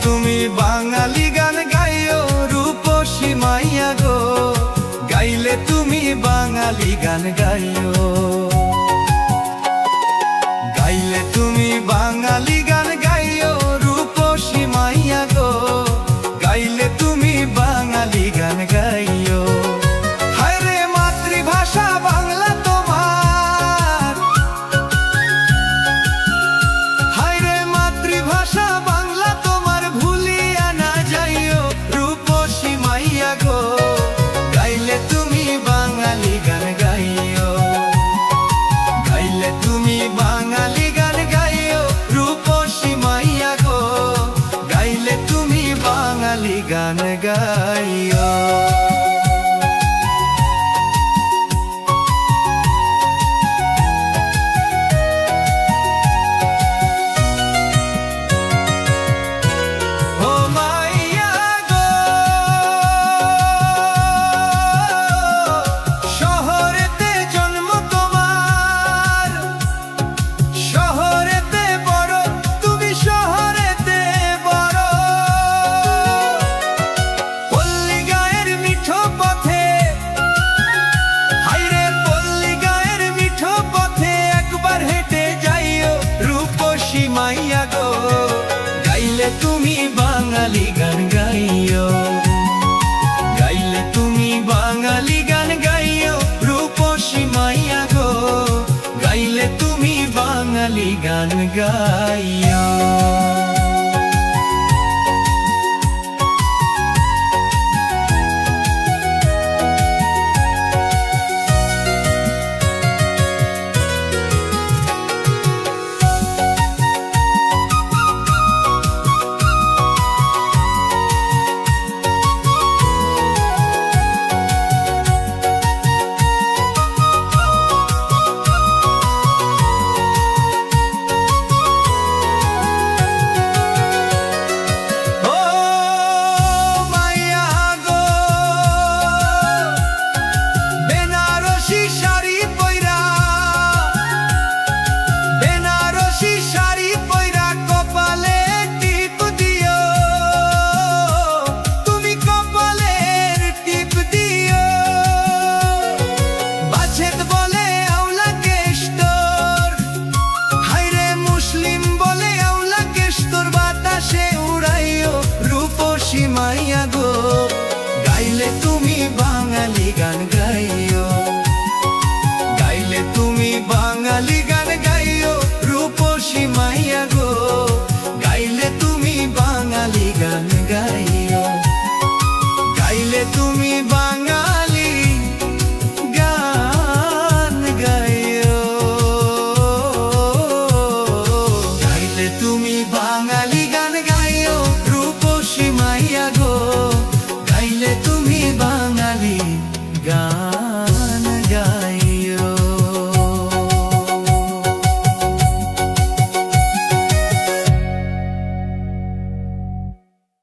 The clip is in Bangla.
তুমি বাঙালি গান গাইও রূপসী মাইয়া গো, গাইলে তুমি বাঙালি গান গাইও, গাইলে তুমি বাঙালি গান গাইও রূপসী মাইয়া গো, গাইলে তুমি বাঙালি গান গাইও। হায় রে মাতৃভাষা বাংলা তোমার, হায় রে মাতৃভাষা বাংলা তোমার, ভুলিয়া না যাইও রূপসী মাইয়া গো, গাইলে তুমি বাঙালি গান গাইও, গাইলে তুমি বাঙালি গান গাইও রূপসী মাইয়া গো, গাইলে তুমি বাঙালি গান গাইও। মাইয়া গো, গাইলে তুমি বাঙালি গান গাইও, গাইলে তুমি বাঙালি গান গাইও রূপসী মাইয়া গো, গাইলে তুমি বাঙালি গান গাইও। মাইয়া গো, গাইলে তুমি বাঙালি গান গাইও।